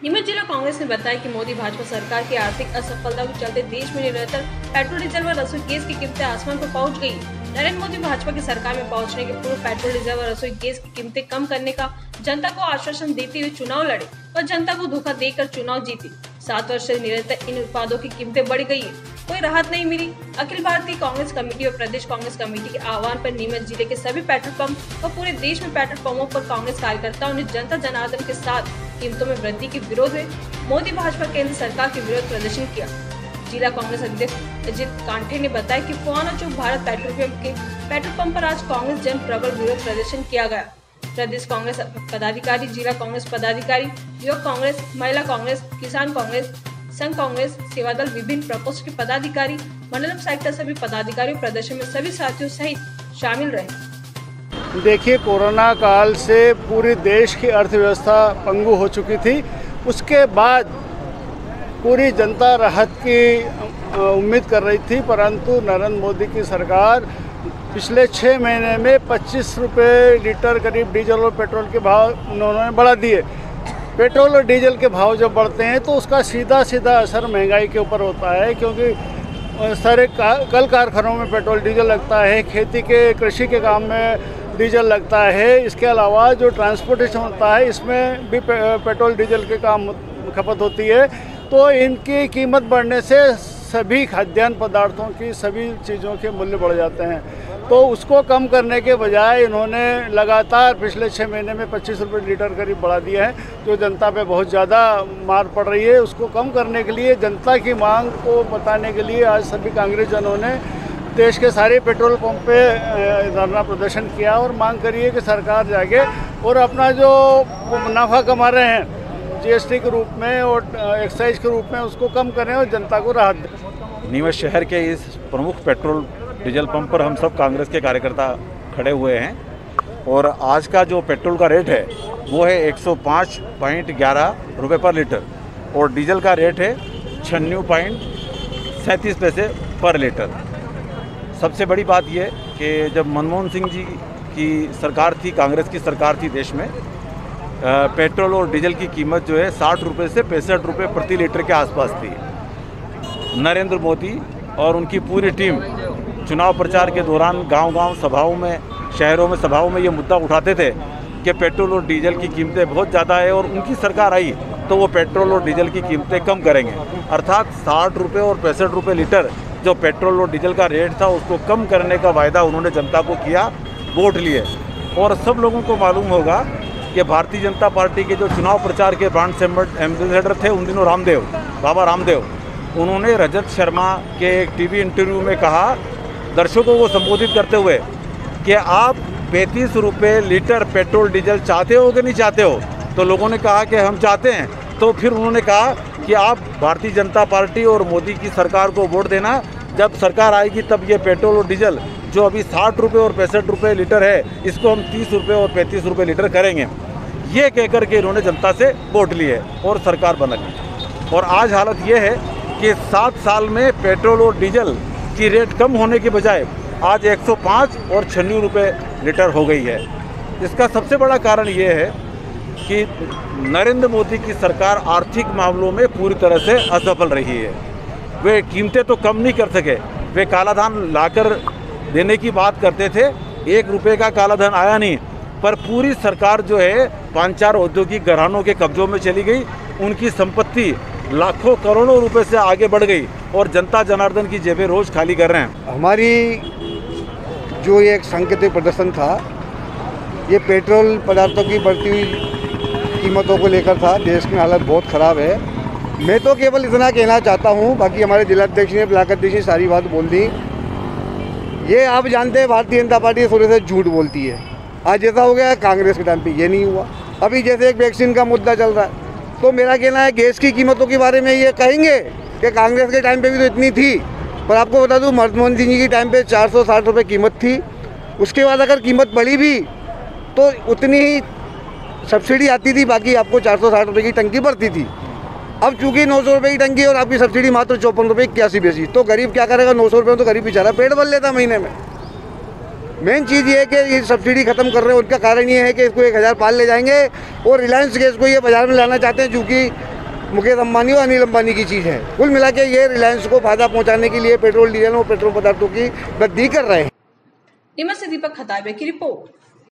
नीमच जिला कांग्रेस ने बताया कि मोदी भाजपा सरकार की आर्थिक असफलता के चलते देश में निरंतर पेट्रोल डीजल व रसोई गैस की कीमतें आसमान पर पहुंच गई। नरेंद्र मोदी भाजपा की सरकार में पहुंचने के पूर्व पेट्रोल डीजल व रसोई गैस की कीमतें कम करने का जनता को आश्वासन देते हुए चुनाव लड़े और जनता को धोखा देकर चुनाव जीते। 7 वर्ष से निरंतर इन उत्पादों की कीमतें बढ़ गई है, कोई राहत नहीं मिली। अखिल भारतीय कांग्रेस कमेटी और प्रदेश कांग्रेस कमेटी के आह्वान पर नीमच जिले के सभी पेट्रोल पंप और पूरे देश में पेट्रोल पंपों पर कांग्रेस कार्यकर्ताओं ने जनता जनार्दन के साथ कीमतों में वृद्धि के विरोध में मोदी भाजपा केंद्र सरकार के विरोध प्रदर्शन किया। जिला कांग्रेस अध्यक्ष अजित कांठे ने बताया कि फुआना चौक भारत पेट्रोल पंप पर आज कांग्रेस जन प्रबल विरोध प्रदर्शन किया गया। प्रदेश कांग्रेस पदाधिकारी, जिला कांग्रेस पदाधिकारी, युवक कांग्रेस, महिला कांग्रेस, किसान कांग्रेस, संघ कांग्रेस, सेवा दल, विभिन्न प्रकोष्ठ के पदाधिकारी, मंडलम साहित्य सभी पदाधिकारी प्रदर्शन में सभी साथियों सहित शामिल रहे। देखिए, कोरोना काल से पूरे देश की अर्थव्यवस्था पंगु हो चुकी थी। उसके बाद पूरी जनता राहत की उम्मीद कर रही थी, परंतु नरेंद्र मोदी की सरकार पिछले 6 महीने में 25 रुपये लीटर करीब डीजल और पेट्रोल के भाव उन्होंने बढ़ा दिए। पेट्रोल और डीजल के भाव जब बढ़ते हैं तो उसका सीधा असर महंगाई के ऊपर होता है, क्योंकि सारे कल कारखानों में पेट्रोल डीजल लगता है, खेती के कृषि के काम में डीजल लगता है। इसके अलावा जो ट्रांसपोर्टेशन होता है इसमें भी पेट्रोल डीजल के काम खपत होती है। तो इनकी कीमत बढ़ने से सभी खाद्यान्न पदार्थों की सभी चीज़ों के मूल्य बढ़ जाते हैं। तो उसको कम करने के बजाय इन्होंने लगातार पिछले 6 महीने में 25 रुपये लीटर करीब बढ़ा दिया है, जो जनता पे बहुत ज़्यादा मार पड़ रही है। उसको कम करने के लिए, जनता की मांग को बताने के लिए आज सभी कांग्रेसजनों ने देश के सारे पेट्रोल पंप पे धरना प्रदर्शन किया और मांग करी है कि सरकार जागे और अपना जो मुनाफा कमा रहे हैं जीएसटी के रूप में और एक्साइज के रूप में उसको कम करें और जनता को राहत दें। नीमच शहर के इस प्रमुख पेट्रोल डीजल पंप पर हम सब कांग्रेस के कार्यकर्ता खड़े हुए हैं और आज का जो पेट्रोल का रेट है वो है 105.11 रुपये पर लीटर और डीजल का रेट है 96.37 पैसे पर लीटर। सबसे बड़ी बात यह कि जब मनमोहन सिंह जी की सरकार थी, कांग्रेस की सरकार थी देश में, पेट्रोल और डीजल की कीमत जो है 60 रुपये से 65 रुपये प्रति लीटर के आसपास थी। नरेंद्र मोदी और उनकी पूरी टीम चुनाव प्रचार के दौरान गांव-गांव सभाओं में, शहरों में सभाओं में ये मुद्दा उठाते थे कि पेट्रोल और डीजल की कीमतें बहुत ज़्यादा है और उनकी सरकार आई तो वो पेट्रोल और डीजल की कीमतें कम करेंगे। अर्थात 60 रुपये और 65 रुपये लीटर जो पेट्रोल और डीजल का रेट था उसको कम करने का वायदा उन्होंने जनता को किया, वोट लिए। और सब लोगों को मालूम होगा कि भारतीय जनता पार्टी के जो चुनाव प्रचार के ब्रांड एम्बेसडर थे उन दिनों बाबा रामदेव, उन्होंने रजत शर्मा के एक टीवी इंटरव्यू में कहा, दर्शकों को संबोधित करते हुए, कि आप 35 रुपये लीटर पेट्रोल डीजल चाहते हो कि नहीं चाहते हो? तो लोगों ने कहा कि हम चाहते हैं। तो फिर उन्होंने कहा कि आप भारतीय जनता पार्टी और मोदी की सरकार को वोट देना, जब सरकार आएगी तब ये पेट्रोल और डीजल जो अभी 60 रुपये और 65 रुपये लीटर है इसको हम 30 रुपये और 35 रुपये लीटर करेंगे। ये कहकर के इन्होंने जनता से वोट लिए और सरकार बना ली। और आज हालत ये है कि 7 साल में पेट्रोल और डीजल की रेट कम होने के बजाय आज 105 और 96 रुपये लीटर हो गई है। इसका सबसे बड़ा कारण ये है कि नरेंद्र मोदी की सरकार आर्थिक मामलों में पूरी तरह से असफल रही है। वे कीमतें तो कम नहीं कर सके, वे कालाधन लाकर देने की बात करते थे, 1 रुपये का कालाधन आया नहीं, पर पूरी सरकार जो है 5-4 औद्योगिक घरानों के कब्जों में चली गई, उनकी संपत्ति लाखों करोड़ों रुपए से आगे बढ़ गई और जनता जनार्दन की जेबें रोज खाली कर रहे हैं। हमारी जो ये एक सांकेतिक प्रदर्शन था, ये पेट्रोल पदार्थों की बढ़ती हुई कीमतों को लेकर था। देश में हालत बहुत ख़राब है। मैं तो केवल इतना कहना चाहता हूँ, बाकी हमारे जिलाध्यक्ष ने, ब्लॉकाध्यक्ष ने सारी बात बोल दी। ये आप जानते हैं भारतीय जनता पार्टी थोड़े से झूठ बोलती है। आज जैसा हो गया कांग्रेस के टाइम पे ये नहीं हुआ। अभी जैसे एक वैक्सीन का मुद्दा चल रहा है, तो मेरा कहना है गैस की कीमतों के बारे में ये कहेंगे कि कांग्रेस के टाइम पे भी तो इतनी थी, पर आपको बता दूं मनमोहन सिंह जी के टाइम पे 460 रुपये कीमत थी। उसके बाद अगर कीमत बढ़ी भी तो उतनी ही सब्सिडी आती थी, बाकी आपको 460 रुपये की टंकी बढ़ती थी। अब चूँकि 900 रुपये की टंकी और आपकी सब्सिडी मात्र 54 रुपये 81 पैसे, तो गरीब क्या करेगा? 900 रुपये में तो गरीब बेचारा पेट भर लेता महीने में। मेन चीज़ ये है कि ये सब्सिडी खत्म कर रहे हैं। उनका कारण ये है कि इसको 1000 पार ले जाएंगे और रिलायंस गैस को ये बाज़ार में लाना चाहते हैं, चूँकि मुकेश अंबानी और अनिल अंबानी की चीज़ है। कुल मिला के ये रिलायंस को फायदा पहुंचाने के लिए पेट्रोल डीजल और पेट्रोल पदार्थों की वृद्धि कर रहे हैं। नीमच से दीपक खताबे की रिपोर्ट।